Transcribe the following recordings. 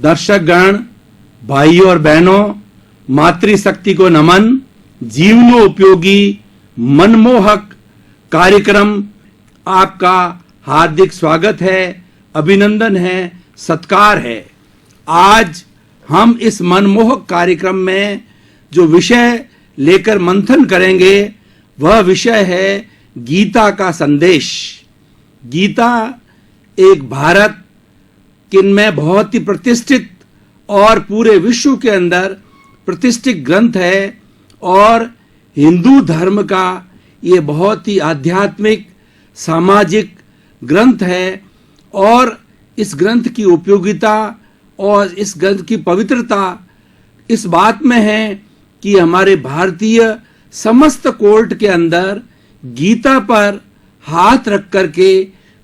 दर्शकगण, भाइयों और बहनों, मातृशक्ति को नमन। जीवनोपयोगी मनमोहक कार्यक्रम आपका हार्दिक स्वागत है, अभिनंदन है, सत्कार है। आज हम इस मनमोहक कार्यक्रम में जो विषय लेकर मंथन करेंगे वह विषय है गीता का संदेश। गीता एक भारत में बहुत ही प्रतिष्ठित और पूरे विश्व के अंदर प्रतिष्ठित ग्रंथ है और हिंदू धर्म का ये बहुत ही आध्यात्मिक सामाजिक ग्रंथ है। और इस ग्रंथ की उपयोगिता और इस ग्रंथ की पवित्रता इस बात में है कि हमारे भारतीय समस्त कोर्ट के अंदर गीता पर हाथ रख करके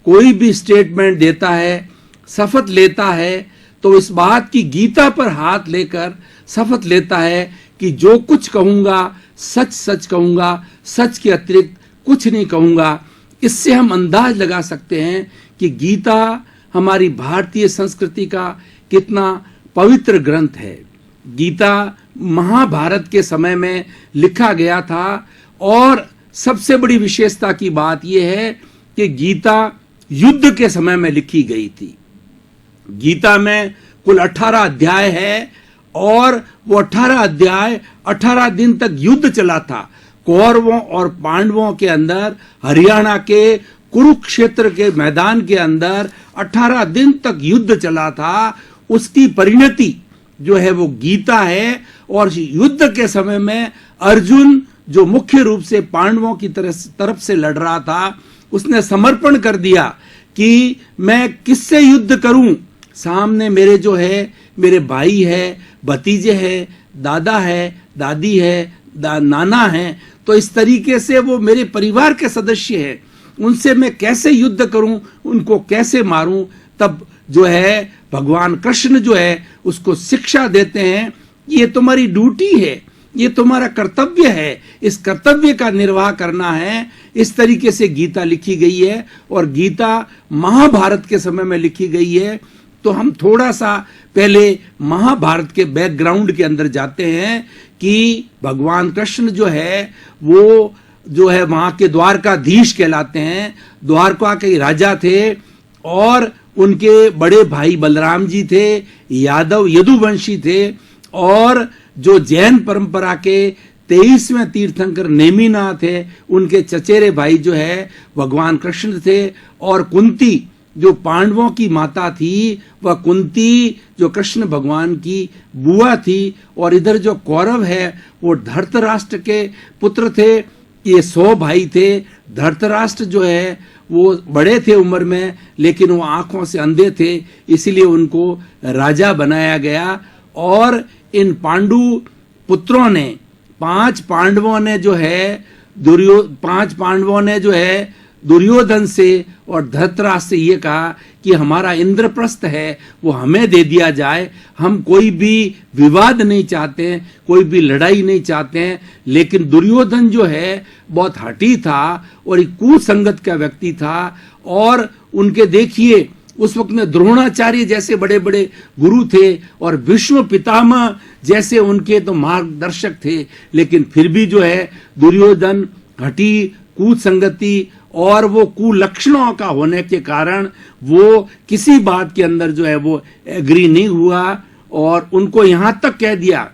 कोई भी स्टेटमेंट देता है, शपथ लेता है, तो इस बात की गीता पर हाथ लेकर शपथ लेता है कि जो कुछ कहूंगा सच सच कहूंगा, सच के अतिरिक्त कुछ नहीं कहूंगा। इससे हम अंदाज लगा सकते हैं कि गीता हमारी भारतीय संस्कृति का कितना पवित्र ग्रंथ है। गीता महाभारत के समय में लिखा गया था और सबसे बड़ी विशेषता की बात यह है कि गीता युद्ध के समय में लिखी गई थी। गीता में कुल 18 अध्याय है और वो 18 अध्याय 18 दिन तक युद्ध चला था। कौरवों और पांडवों के अंदर हरियाणा के कुरुक्षेत्र के मैदान के अंदर 18 दिन तक युद्ध चला था। उसकी परिणति जो है वो गीता है। और युद्ध के समय में अर्जुन जो मुख्य रूप से पांडवों की तरफ से लड़ रहा था, उसने समर्पण कर दिया कि मैं किससे युद्ध करूं। सामने मेरे जो है मेरे भाई है, भतीजे है, दादा है, दादी है, नाना है। तो इस तरीके से वो मेरे परिवार के सदस्य हैं, उनसे मैं कैसे युद्ध करूं, उनको कैसे मारूं। तब जो है भगवान कृष्ण जो है उसको शिक्षा देते हैं, ये तुम्हारी ड्यूटी है, ये तुम्हारा कर्तव्य है, इस कर्तव्य का निर्वाह करना है। इस तरीके से गीता लिखी गई है और गीता महाभारत के समय में लिखी गई है। तो हम थोड़ा सा पहले महाभारत के बैकग्राउंड के अंदर जाते हैं कि भगवान कृष्ण जो है वो जो है वहां के द्वारकाधीश कहलाते हैं। द्वारका के राजा थे और उनके बड़े भाई बलराम जी थे, यादव यदुवंशी थे। और जो जैन परंपरा के 23वें तीर्थंकर नेमिनाथ है, उनके चचेरे भाई जो है भगवान कृष्ण थे। और कुंती जो पांडवों की माता थी, वह कुंती जो कृष्ण भगवान की बुआ थी। और इधर जो कौरव है वो धृतराष्ट्र के पुत्र थे। ये 100 भाई थे। धृतराष्ट्र जो है वो बड़े थे उम्र में, लेकिन वो आंखों से अंधे थे, इसीलिए उनको राजा बनाया गया। और इन पांडु पुत्रों ने 5 पांडवों ने जो है दुर्योधन से और धृतराष्ट्र से ये कहा कि हमारा इंद्रप्रस्थ है वो हमें दे दिया जाए। हम कोई भी विवाद नहीं चाहते हैं, कोई भी लड़ाई नहीं चाहते हैं। लेकिन दुर्योधन जो है बहुत हठी था और एक कुसंगत का व्यक्ति था। और उनके देखिए उस वक्त में द्रोणाचार्य जैसे बड़े बड़े गुरु थे और विश्व पितामह जैसे उनके तो मार्गदर्शक थे, लेकिन फिर भी जो है दुर्योधन हठी, कुसंगति और वो कुलक्षणों का होने के कारण वो किसी बात के अंदर जो है वो एग्री नहीं हुआ। और उनको यहां तक कह दिया,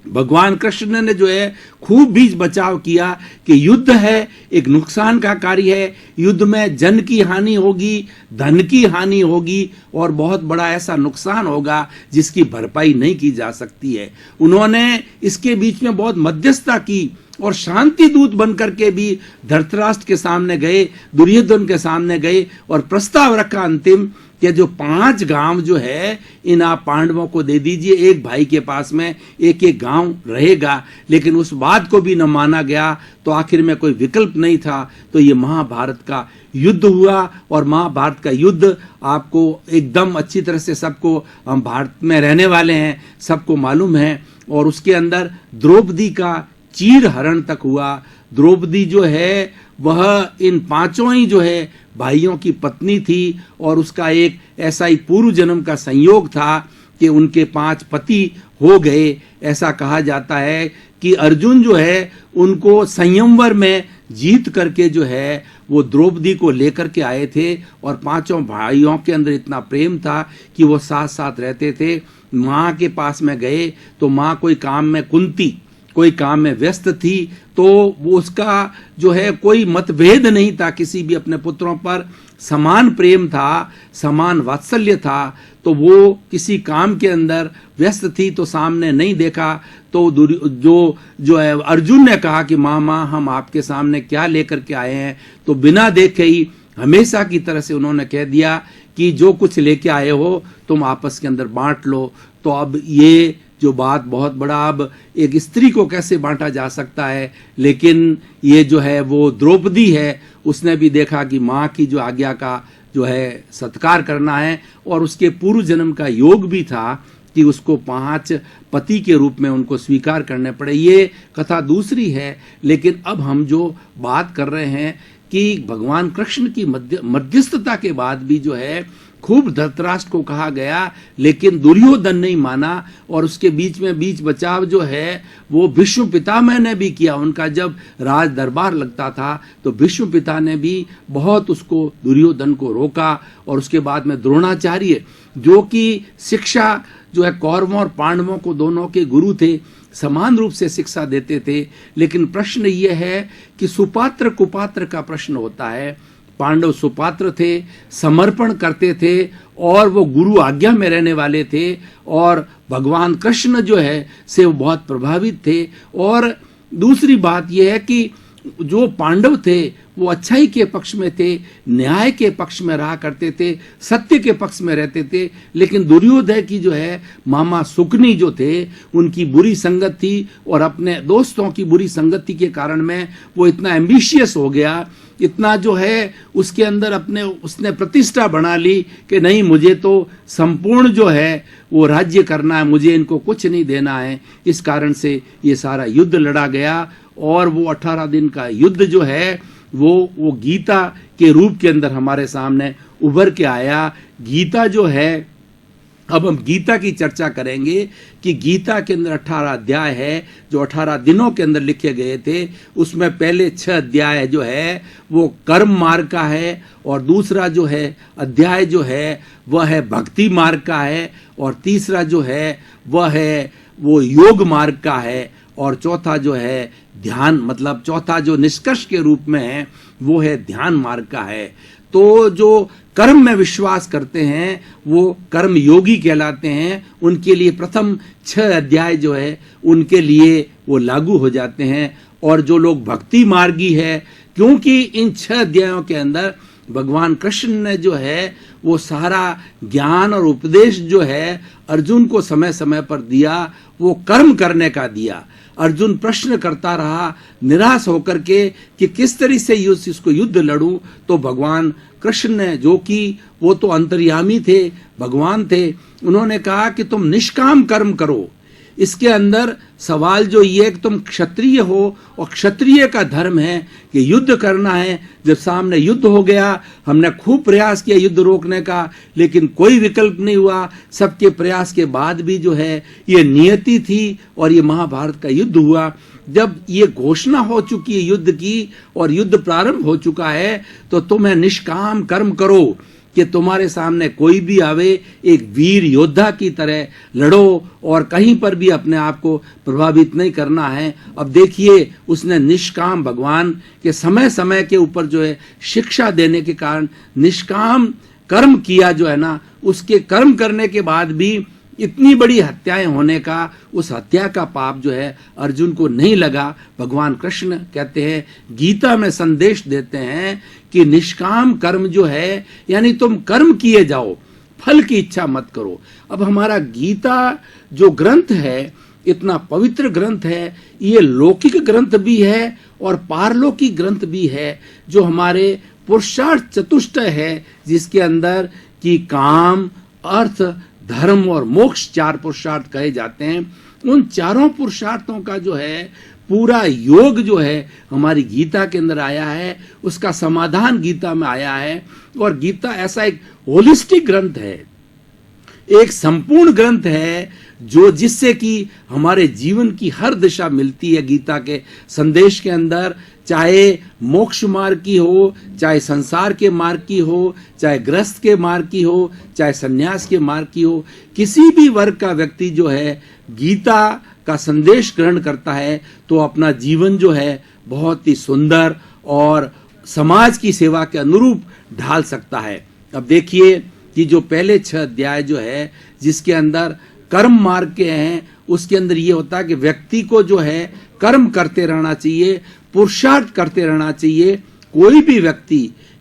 भगवान कृष्ण ने जो है खूब बीच बचाव किया कि युद्ध है एक नुकसान का कार्य है। युद्ध में जन की हानि होगी, धन की हानि होगी और बहुत बड़ा ऐसा नुकसान होगा जिसकी भरपाई नहीं की जा सकती है। उन्होंने इसके बीच में बहुत मध्यस्थता की और शांति दूत बनकर के भी धृतराष्ट्र के सामने गए, दुर्योधन के सामने गए और प्रस्ताव रखा अंतिम कि जो 5 गांव जो है इन आप पांडवों को दे दीजिए, एक भाई के पास में एक एक गांव रहेगा। लेकिन उस बात को भी न माना गया, तो आखिर में कोई विकल्प नहीं था। तो ये महाभारत का युद्ध हुआ और महाभारत का युद्ध आपको एकदम अच्छी तरह से सबको, हम भारत में रहने वाले हैं, सबको मालूम है। और उसके अंदर द्रौपदी का चीर हरण तक हुआ। द्रौपदी जो है वह इन 5 ही जो है भाइयों की पत्नी थी और उसका एक ऐसा ही पूर्व जन्म का संयोग था कि उनके 5 पति हो गए। ऐसा कहा जाता है कि अर्जुन जो है उनको संयमवर में जीत करके जो है वो द्रौपदी को लेकर के आए थे, और 5 भाइयों के अंदर इतना प्रेम था कि वो साथ साथ रहते थे। माँ के पास में गए तो माँ कोई काम में, कुंती कोई काम में व्यस्त थी, तो वो उसका जो है कोई मतभेद नहीं था, किसी भी अपने पुत्रों पर समान प्रेम था, समान वात्सल्य था। तो वो किसी काम के अंदर व्यस्त थी तो सामने नहीं देखा। तो जो है अर्जुन ने कहा कि मामा हम आपके सामने क्या लेकर के आए हैं, तो बिना देखे ही हमेशा की तरह से उन्होंने कह दिया कि जो कुछ लेके आए हो तुम आपस के अंदर बांट लो। तो अब ये जो बात बहुत बड़ा, अब एक स्त्री को कैसे बांटा जा सकता है, लेकिन ये जो है वो द्रौपदी है, उसने भी देखा कि माँ की जो आज्ञा का जो है सत्कार करना है, और उसके पूर्व जन्म का योग भी था कि उसको 5 पति के रूप में उनको स्वीकार करने पड़े। ये कथा दूसरी है, लेकिन अब हम जो बात कर रहे हैं कि भगवान कृष्ण की मध्यस्थता के बाद भी जो है खूब धृतराष्ट्र को कहा गया, लेकिन दुर्योधन नहीं माना, और उसके बीच में बीच बचाव जो है वो भीष्म पितामह ने भी किया। उनका जब राज दरबार लगता था तो भीष्म पिता ने भी बहुत उसको, दुर्योधन को रोका। और उसके बाद में द्रोणाचार्य जो कि शिक्षा जो है कौरवों और पांडवों को दोनों के गुरु थे, समान रूप से शिक्षा देते थे। लेकिन प्रश्न ये है कि सुपात्र कुपात्र का प्रश्न होता है। पांडव सुपात्र थे, समर्पण करते थे, और वो गुरु आज्ञा में रहने वाले थे, और भगवान कृष्ण जो है से वो बहुत प्रभावित थे। और दूसरी बात यह है कि जो पांडव थे वो अच्छाई के पक्ष में थे, न्याय के पक्ष में रहा करते थे, सत्य के पक्ष में रहते थे। लेकिन दुर्योधन की जो है मामा सुकनी जो थे, उनकी बुरी संगत थी, और अपने दोस्तों की बुरी संगति के कारण में वो इतना एम्बिशियस हो गया, इतना जो है उसके अंदर उसने प्रतिष्ठा बना ली कि नहीं, मुझे तो संपूर्ण जो है वो राज्य करना है, मुझे इनको कुछ नहीं देना है। इस कारण से ये सारा युद्ध लड़ा गया, और वो 18 दिन का युद्ध जो है वो गीता के रूप के अंदर हमारे सामने उभर के आया। गीता जो है, अब हम गीता की चर्चा करेंगे कि गीता के अंदर 18 अध्याय है जो 18 दिनों के अंदर लिखे गए थे। उसमें पहले 6 अध्याय जो है वो कर्म मार्ग का है, और दूसरा जो है अध्याय जो है वह है भक्ति मार्ग का है, और तीसरा जो है वह है वो योग मार्ग का है, और चौथा जो है ध्यान, मतलब चौथा जो निष्कर्ष के रूप में है वो है ध्यान मार्ग का है। तो जो कर्म में विश्वास करते हैं वो कर्म योगी कहलाते हैं। उनके लिए प्रथम 6 अध्याय जो है उनके लिए वो लागू हो जाते हैं। और जो लोग भक्ति मार्गी है, क्योंकि इन 6 अध्यायों के अंदर भगवान कृष्ण ने जो है वो सारा ज्ञान और उपदेश जो है अर्जुन को समय समय पर दिया, वो कर्म करने का दिया। अर्जुन प्रश्न करता रहा निराश होकर के कि किस तरह से इसको युद्ध लड़ूं। तो भगवान कृष्ण ने, जो कि वो तो अंतर्यामी थे, भगवान थे, उन्होंने कहा कि तुम निष्काम कर्म करो। इसके अंदर सवाल जो ये है कि तुम क्षत्रिय हो, और क्षत्रिय का धर्म है कि युद्ध करना है। जब सामने युद्ध हो गया, हमने खूब प्रयास किया युद्ध रोकने का, लेकिन कोई विकल्प नहीं हुआ। सबके प्रयास के बाद भी जो है ये नियति थी, और ये महाभारत का युद्ध हुआ। जब ये घोषणा हो चुकी है युद्ध की, और युद्ध प्रारंभ हो चुका है, तो तुम्हें निष्काम कर्म करो कि तुम्हारे सामने कोई भी आवे, एक वीर योद्धा की तरह लड़ो, और कहीं पर भी अपने आप को प्रभावित नहीं करना है। अब देखिए, उसने निष्काम, भगवान के समय समय के ऊपर जो है शिक्षा देने के कारण निष्काम कर्म किया जो है ना, उसके कर्म करने के बाद भी इतनी बड़ी हत्याएं होने का, उस हत्या का पाप जो है अर्जुन को नहीं लगा। भगवान कृष्ण कहते हैं, गीता में संदेश देते हैं कि निष्काम कर्म जो है, यानी तुम कर्म किए जाओ, फल की इच्छा मत करो। अब हमारा गीता जो ग्रंथ है, इतना पवित्र ग्रंथ है, ये लौकिक ग्रंथ भी है और पारलौकिक ग्रंथ भी है, जो हमारे पुरुषार्थ चतुष्टय है, जिसके अंदर की काम, अर्थ, धर्म और मोक्ष 4 पुरुषार्थ कहे जाते हैं। उन चारों पुरुषार्थों का जो है पूरा योग जो है हमारी गीता के अंदर आया है, उसका समाधान गीता में आया है। और गीता ऐसा एक होलिस्टिक ग्रंथ है एक संपूर्ण ग्रंथ है जो जिससे कि हमारे जीवन की हर दिशा मिलती है गीता के संदेश के अंदर, चाहे मोक्ष मार्ग की हो, चाहे संसार के मार्ग की हो, चाहे गृहस्थ के मार्ग की हो, चाहे सन्यास के मार्ग की हो। किसी भी वर्ग का व्यक्ति जो है गीता का संदेश ग्रहण करता है तो अपना जीवन जो है बहुत ही सुंदर और समाज की सेवा के अनुरूप ढाल सकता है। अब देखिए कि जो पहले 6 अध्याय जो है जिसके अंदर कर्म मार्ग के हैं, उसके अंदर ये होता है कि व्यक्ति को जो है कर्म करते रहना चाहिए, पुरुषार्थ करते रहना चाहिए। कोई भी व्यक्ति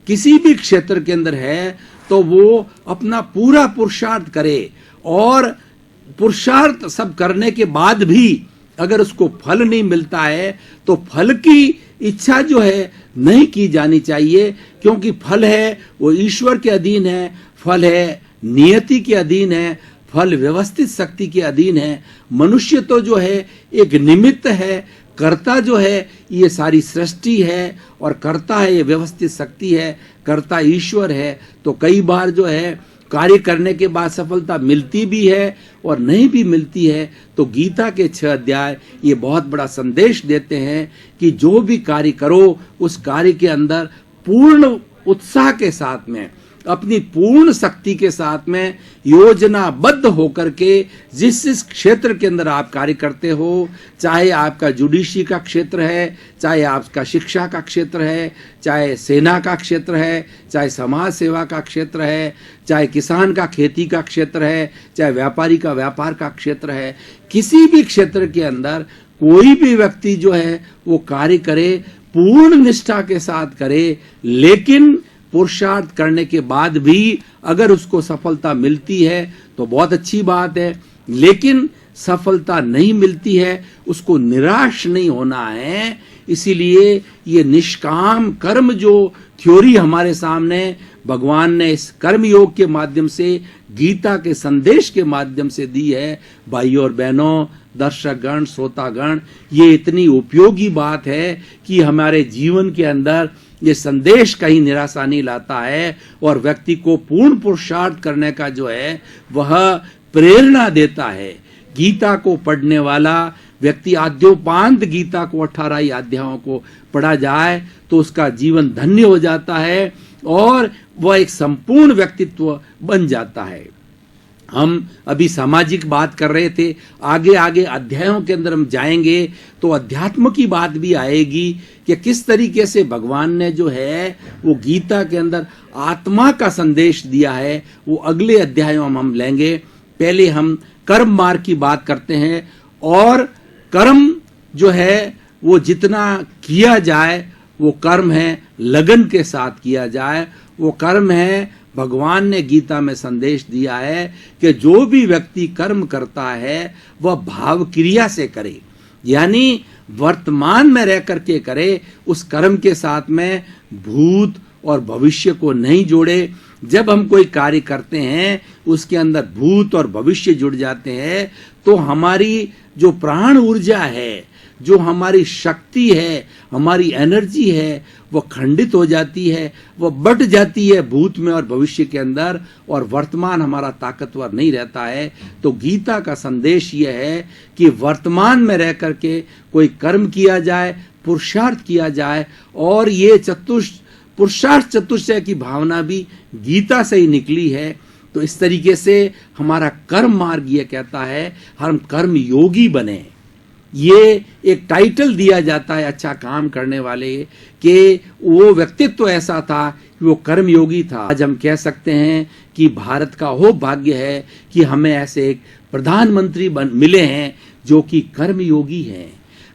किसी भी क्षेत्र के अंदर है तो वो अपना पूरा पुरुषार्थ करे, और पुरुषार्थ सब करने के बाद भी अगर उसको फल नहीं मिलता है तो फल की इच्छा जो है नहीं की जानी चाहिए, क्योंकि फल है वो ईश्वर के अधीन है, फल है नियति के अधीन है, फल व्यवस्थित शक्ति के अधीन है। मनुष्य तो जो है एक निमित्त है, कर्ता जो है ये सारी सृष्टि है, और कर्ता है ये व्यवस्थित शक्ति है, कर्ता ईश्वर है। तो कई बार जो है कार्य करने के बाद सफलता मिलती भी है और नहीं भी मिलती है। तो गीता के 6 अध्याय ये बहुत बड़ा संदेश देते हैं कि जो भी कार्य करो उस कार्य के अंदर पूर्ण उत्साह के साथ में, अपनी पूर्ण शक्ति के साथ में योजनाबद्ध होकर के जिस क्षेत्र के अंदर आप कार्य करते हो, चाहे आपका जुडिशरी का क्षेत्र है, चाहे आपका शिक्षा का क्षेत्र है, चाहे सेना का क्षेत्र है, चाहे समाज सेवा का क्षेत्र है, चाहे किसान का खेती का क्षेत्र है, चाहे व्यापारी का व्यापार का क्षेत्र है, किसी भी क्षेत्र के अंदर कोई भी व्यक्ति जो है वो कार्य करे, पूर्ण निष्ठा के साथ करे, लेकिन पुरुषार्थ करने के बाद भी अगर उसको सफलता मिलती है तो बहुत अच्छी बात है, लेकिन सफलता नहीं मिलती है उसको निराश नहीं होना है। इसीलिए ये निष्काम कर्म जो थ्योरी हमारे सामने भगवान ने इस कर्म योग के माध्यम से, गीता के संदेश के माध्यम से दी है। भाइयों और बहनों, दर्शकगण, श्रोतागण, ये इतनी उपयोगी बात है कि हमारे जीवन के अंदर ये संदेश कहीं निराशा नहीं लाता है, और व्यक्ति को पूर्ण पुरुषार्थ करने का जो है वह प्रेरणा देता है। गीता को पढ़ने वाला व्यक्ति आद्योपांत गीता को 18 ही अध्यायों को पढ़ा जाए तो उसका जीवन धन्य हो जाता है और वह एक संपूर्ण व्यक्तित्व बन जाता है। हम अभी सामाजिक बात कर रहे थे, आगे आगे अध्यायों के अंदर हम जाएंगे तो अध्यात्म की बात भी आएगी कि किस तरीके से भगवान ने जो है वो गीता के अंदर आत्मा का संदेश दिया है, वो अगले अध्यायों में हम लेंगे। पहले हम कर्म मार्ग की बात करते हैं, और कर्म जो है वो जितना किया जाए वो कर्म है लगन के साथ किया जाए, वो कर्म है। भगवान ने गीता में संदेश दिया है कि जो भी व्यक्ति कर्म करता है वह भाव क्रिया से करे, यानी वर्तमान में रह करके करे, उस कर्म के साथ में भूत और भविष्य को नहीं जोड़े। जब हम कोई कार्य करते हैं उसके अंदर भूत और भविष्य जुड़ जाते हैं तो हमारी जो प्राण ऊर्जा है, जो हमारी शक्ति है, हमारी एनर्जी है, वो खंडित हो जाती है, वो बट जाती है भूत में और भविष्य के अंदर, और वर्तमान हमारा ताकतवर नहीं रहता है। तो गीता का संदेश ये है कि वर्तमान में रह करके कोई कर्म किया जाए, पुरुषार्थ किया जाए, और ये पुरुषार्थ चतुष्टय की भावना भी गीता से ही निकली है। तो इस तरीके से हमारा कर्म मार्ग ये कहता है हम कर्म योगी बने। ये एक टाइटल दिया जाता है अच्छा काम करने वाले कि वो व्यक्तित्व ऐसा था कि वो कर्मयोगी था। आज हम कह सकते हैं कि भारत का वो भाग्य है कि हमें ऐसे एक प्रधानमंत्री मिले हैं जो कि कर्मयोगी हैं।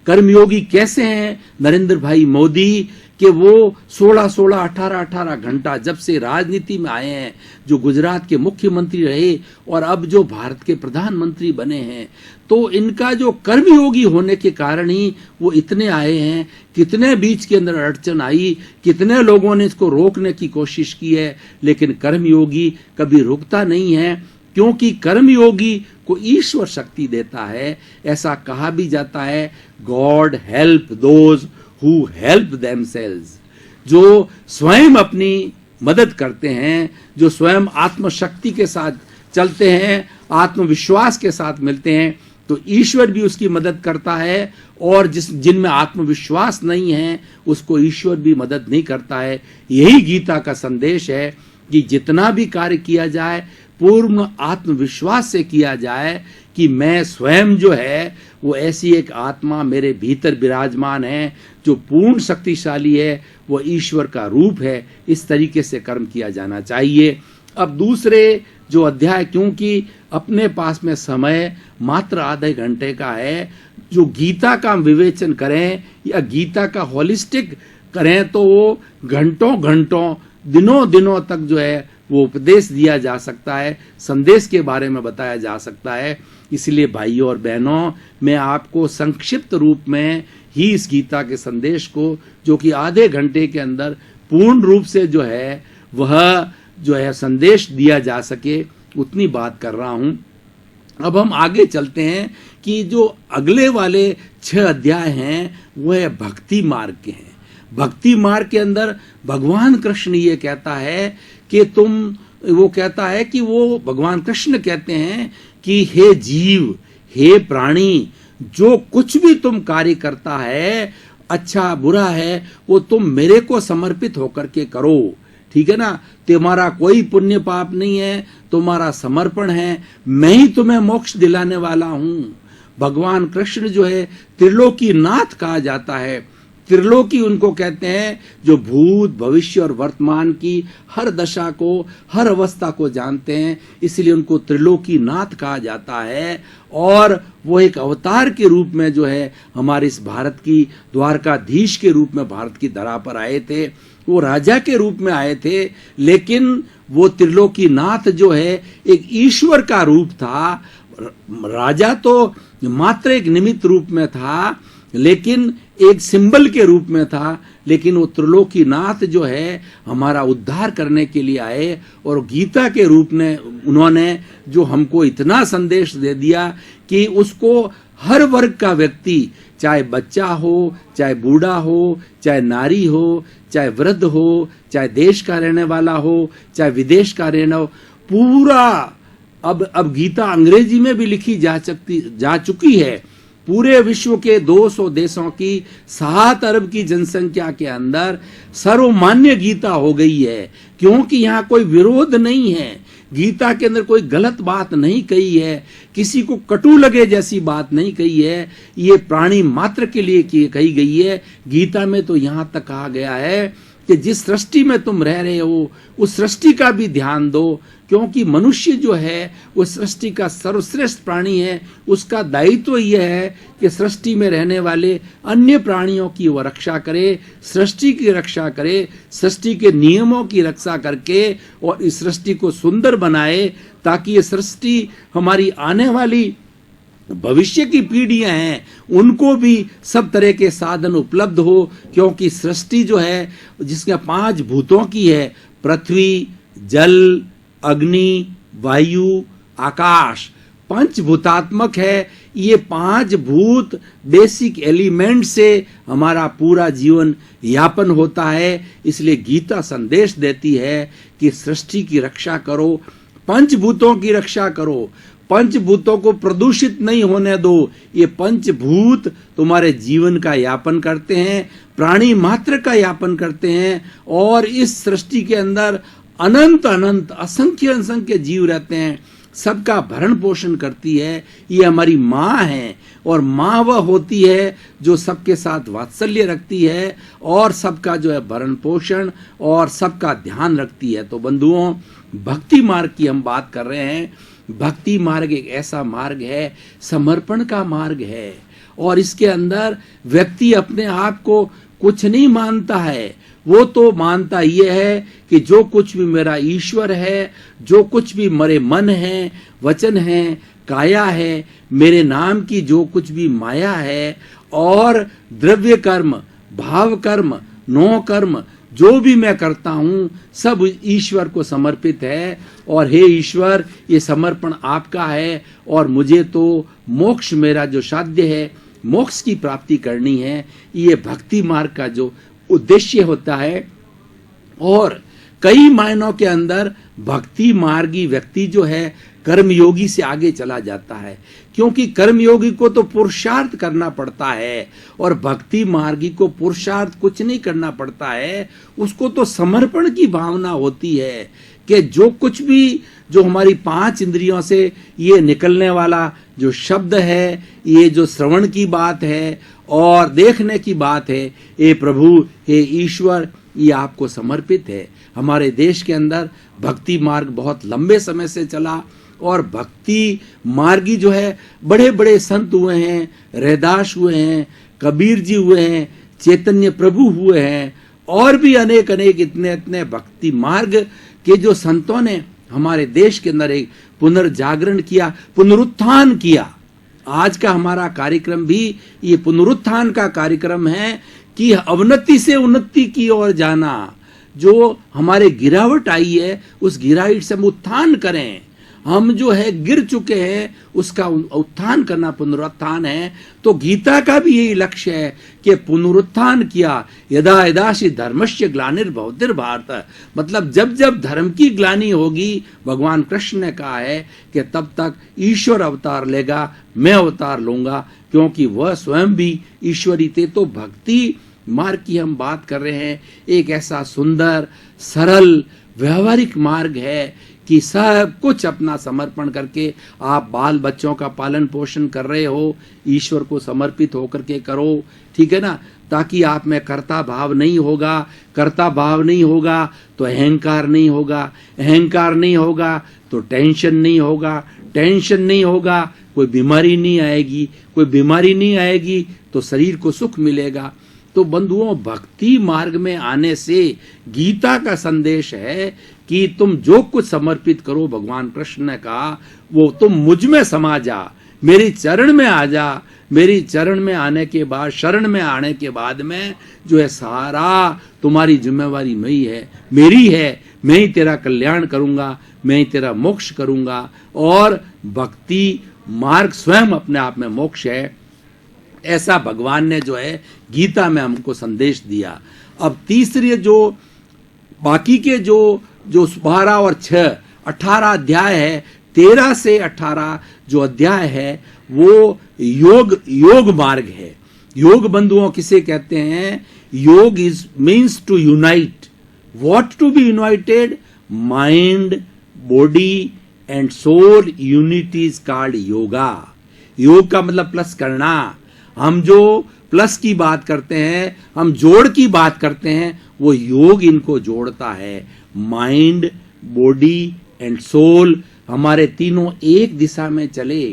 कर्मयोगी कैसे हैं? नरेंद्र भाई मोदी कि वो 16-16, 18-18 घंटा जब से राजनीति में आए हैं, जो गुजरात के मुख्यमंत्री रहे और अब जो भारत के प्रधानमंत्री बने हैं, तो इनका जो कर्मयोगी होने के कारण ही वो इतने आए हैं। कितने बीच के अंदर अड़चन आई, कितने लोगों ने इसको रोकने की कोशिश की है, लेकिन कर्मयोगी कभी रुकता नहीं है, क्योंकि कर्मयोगी को ईश्वर शक्ति देता है। ऐसा कहा भी जाता है, God help those who help themselves, जो स्वयं अपनी मदद करते हैं, जो स्वयं आत्मशक्ति के साथ चलते हैं, आत्मविश्वास के साथ मिलते हैं, तो ईश्वर भी उसकी मदद करता है, और जिनमें आत्मविश्वास नहीं है उसको ईश्वर भी मदद नहीं करता है। यही गीता का संदेश है कि जितना भी कार्य किया जाए पूर्ण आत्मविश्वास से किया जाए कि मैं स्वयं जो है वो ऐसी एक आत्मा मेरे भीतर विराजमान है जो पूर्ण शक्तिशाली है, वो ईश्वर का रूप है। इस तरीके से कर्म किया जाना चाहिए। अब दूसरे जो अध्याय, क्योंकि अपने पास में समय मात्र आधे घंटे का है, जो गीता का विवेचन करें या गीता का होलिस्टिक करें तो वो घंटों घंटों दिनों दिनों तक जो है वो उपदेश दिया जा सकता है, संदेश के बारे में बताया जा सकता है। इसलिए भाइयों और बहनों, मैं आपको संक्षिप्त रूप में ही इस गीता के संदेश को, जो कि आधे घंटे के अंदर पूर्ण रूप से जो है वह जो है संदेश दिया जा सके, उतनी बात कर रहा हूं। अब हम आगे चलते हैं कि जो अगले वाले 6 अध्याय हैं वो है भक्ति मार्ग के हैं। भक्ति मार्ग के अंदर भगवान कृष्ण ये कहता है कि वो कहता है कि वो भगवान कृष्ण कहते हैं कि हे जीव, हे प्राणी, जो कुछ भी तुम कार्य करता है, अच्छा बुरा है, वो तुम मेरे को समर्पित होकर के करो। ठीक है ना, तुम्हारा कोई पुण्य पाप नहीं है, तुम्हारा समर्पण है, मैं ही तुम्हें मोक्ष दिलाने वाला हूं। भगवान कृष्ण जो है त्रिलोकी नाथ कहा जाता है। त्रिलोकी उनको कहते हैं जो भूत भविष्य और वर्तमान की हर दशा को, हर अवस्था को जानते हैं, इसलिए उनको त्रिलोकी नाथ कहा जाता है। और वो एक अवतार के रूप में जो है हमारे इस भारत की द्वारकाधीश के रूप में भारत की धरा पर आए थे। वो राजा के रूप में आए थे, लेकिन वो त्रिलोकी नाथ जो है एक ईश्वर का रूप था। राजा तो मात्र एक निमित्त रूप में था, लेकिन एक सिंबल के रूप में था, लेकिन वो त्रिलोकी नाथ जो है हमारा उद्धार करने के लिए आए। और गीता के रूप में उन्होंने जो हमको इतना संदेश दे दिया कि उसको हर वर्ग का व्यक्ति, चाहे बच्चा हो, चाहे बूढ़ा हो, चाहे नारी हो, चाहे वृद्ध हो, चाहे देश का रहने वाला हो, चाहे विदेश का रहना हो, पूरा अब गीता अंग्रेजी में भी लिखी जा चुकी है। पूरे विश्व के 200 देशों की 7 अरब की जनसंख्या के अंदर सर्वमान्य गीता हो गई है, क्योंकि यहाँ कोई विरोध नहीं है। गीता के अंदर कोई गलत बात नहीं कही है, किसी को कटु लगे जैसी बात नहीं कही है। ये प्राणी मात्र के लिए कही गई है। गीता में तो यहाँ तक कहा गया है कि जिस सृष्टि में तुम रह रहे हो उस सृष्टि का भी ध्यान दो, क्योंकि मनुष्य जो है वो सृष्टि का सर्वश्रेष्ठ प्राणी है। उसका दायित्व यह है कि सृष्टि में रहने वाले अन्य प्राणियों की वो रक्षा करे, सृष्टि की रक्षा करे, सृष्टि के नियमों की रक्षा करके और इस सृष्टि को सुंदर बनाए, ताकि ये सृष्टि हमारी आने वाली भविष्य की पीढ़ियां हैं उनको भी सब तरह के साधन उपलब्ध हो। क्योंकि सृष्टि जो है जिसके 5 भूतों की है, पृथ्वी, जल, अग्नि, वायु, आकाश, पंचभूतात्मक है। ये 5 भूत बेसिक एलिमेंट से हमारा पूरा जीवन यापन होता है। इसलिए गीता संदेश देती है कि सृष्टि की रक्षा करो, पंचभूतों की रक्षा करो, पंचभूतों को प्रदूषित नहीं होने दो। ये पंचभूत तुम्हारे जीवन का यापन करते हैं, प्राणी मात्र का यापन करते हैं, और इस सृष्टि के अंदर अनंत अनंत असंख्य असंख्य जीव रहते हैं, सबका भरण पोषण करती है। ये हमारी माँ है, और माँ वह होती है जो सबके साथ वात्सल्य रखती है और सबका जो है भरण पोषण और सबका ध्यान रखती है। तो बंधुओं, भक्ति मार्ग की हम बात कर रहे हैं। भक्ति मार्ग एक ऐसा मार्ग है, समर्पण का मार्ग है, और इसके अंदर व्यक्ति अपने आप को कुछ नहीं मानता है। वो तो मानता ये है कि जो कुछ भी मेरा ईश्वर है, जो कुछ भी मेरे मन है, वचन है, काया है, मेरे नाम की जो कुछ भी माया है, और द्रव्य कर्म, भाव कर्म, नो कर्म जो भी मैं करता हूं सब ईश्वर को समर्पित है। और हे ईश्वर, ये समर्पण आपका है, और मुझे तो मोक्ष मेरा जो साध्य है, मोक्ष की प्राप्ति करनी है। ये भक्ति मार्ग का जो उद्देश्य होता है। और कई मायनों के अंदर भक्ति मार्गी व्यक्ति जो है कर्मयोगी से आगे चला जाता है, क्योंकि कर्मयोगी को तो पुरुषार्थ करना पड़ता है और भक्ति मार्गी को पुरुषार्थ कुछ नहीं करना पड़ता है। उसको तो समर्पण की भावना होती है कि जो कुछ भी जो हमारी 5 इंद्रियों से ये निकलने वाला जो शब्द है, ये जो श्रवण की बात है और देखने की बात है, हे प्रभु, हे ईश्वर, ये आपको समर्पित है। हमारे देश के अंदर भक्ति मार्ग बहुत लंबे समय से चला और भक्ति मार्गी जो है बड़े बड़े संत हुए हैं, रैदास हुए हैं, कबीर जी हुए हैं, चैतन्य प्रभु हुए हैं और भी अनेक अनेक इतने इतने भक्ति मार्ग के जो संतों ने हमारे देश के अंदर एक पुनर्जागरण किया, पुनरुत्थान किया। आज का हमारा कार्यक्रम भी ये पुनरुत्थान का कार्यक्रम है कि अवनति से उन्नति की ओर जाना। जो हमारे गिरावट आई है उस गिरावट से हम उत्थान करें। हम जो है गिर चुके हैं उसका उत्थान करना पुनरुत्थान है। तो गीता का भी यही लक्ष्य है कि पुनरुत्थान किया। यदा यदाशि धर्मस्य ग्लानिर्भवति भारत, मतलब जब जब धर्म की ग्लानि होगी, भगवान कृष्ण ने कहा है कि तब तक ईश्वर अवतार लेगा, मैं अवतार लूंगा, क्योंकि वह स्वयं भी ईश्वरी थे। तो भक्ति मार्ग की हम बात कर रहे हैं, एक ऐसा सुंदर सरल व्यवहारिक मार्ग है कि सब कुछ अपना समर्पण करके आप बाल बच्चों का पालन पोषण कर रहे हो, ईश्वर को समर्पित होकर के करो, ठीक है ना, ताकि आप में कर्ता भाव नहीं होगा। कर्ता भाव नहीं होगा तो अहंकार नहीं होगा, अहंकार नहीं होगा तो टेंशन नहीं होगा, टेंशन नहीं होगा कोई बीमारी नहीं आएगी, कोई बीमारी नहीं आएगी तो शरीर को सुख मिलेगा। तो बंधुओं, भक्ति मार्ग में आने से गीता का संदेश है कि तुम जो कुछ समर्पित करो, भगवान कृष्ण ने कहा, वो तुम मुझ में समा जा, मेरी चरण में आ जा। मेरी चरण में आने के बाद, शरण में आने के बाद में जो है सारा तुम्हारी जिम्मेवारी मेरी है। मैं ही तेरा कल्याण करूंगा, मैं ही तेरा मोक्ष करूंगा। और भक्ति मार्ग स्वयं अपने आप में मोक्ष है, ऐसा भगवान ने जो है गीता में हमको संदेश दिया। अब तीसरी जो बाकी के जो 12 और 6 18 अध्याय है, 13 से 18 जो अध्याय है वो योग मार्ग है। योग बंधुओं किसे कहते हैं? Yoga is means to unite. What to be united? Mind, body and soul unity is called yoga. Yoga का मतलब प्लस करना। हम जो प्लस की बात करते हैं, हम जोड़ की बात करते हैं, वो योग इनको जोड़ता है। माइंड, बॉडी एंड सोल हमारे तीनों एक दिशा में चले,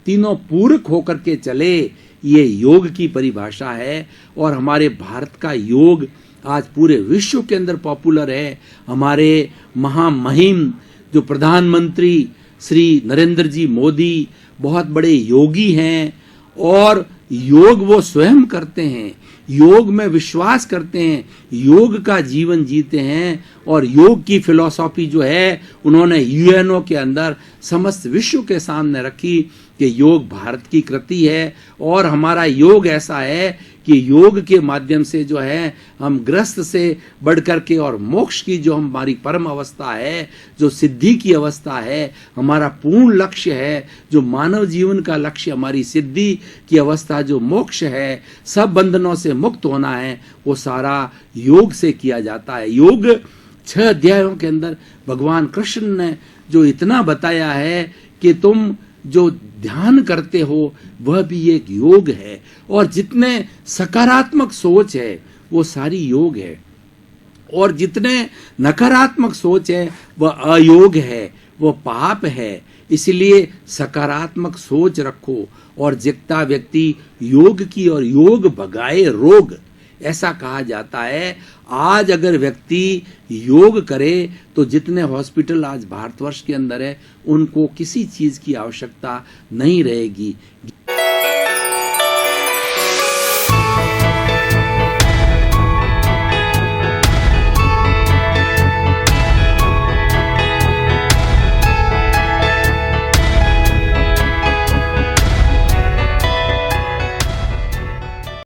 तीनों पूरक होकर के चले, ये योग की परिभाषा है। और हमारे भारत का योग आज पूरे विश्व के अंदर पॉपुलर है। हमारे महामहिम जो प्रधानमंत्री श्री नरेंद्र जी मोदी बहुत बड़े योगी हैं और योग वो स्वयं करते हैं, योग में विश्वास करते हैं, योग का जीवन जीते हैं। और योग की फिलॉसफी जो है उन्होंने यूएनओ के अंदर समस्त विश्व के सामने रखी कि योग भारत की कृति है। और हमारा योग ऐसा है कि योग के माध्यम से जो है हम ग्रस्त से बढ़ करके और मोक्ष की जो हमारी परम अवस्था है, जो सिद्धि की अवस्था है, हमारा पूर्ण लक्ष्य है, जो मानव जीवन का लक्ष्य, हमारी सिद्धि की अवस्था जो मोक्ष है, सब बंधनों से मुक्त होना है, वो सारा योग से किया जाता है। योग 6 अध्यायों के अंदर भगवान कृष्ण ने जो इतना बताया है कि तुम जो ध्यान करते हो वह भी एक योग है। और जितने सकारात्मक सोच है वो सारी योग है, और जितने नकारात्मक सोच है वह अयोग है, वह पाप है। इसलिए सकारात्मक सोच रखो। और जितना व्यक्ति योग की और योग भगाए रोग, ऐसा कहा जाता है। आज अगर व्यक्ति योग करे तो जितने हॉस्पिटल आज भारतवर्ष के अंदर है उनको किसी चीज की आवश्यकता नहीं रहेगी।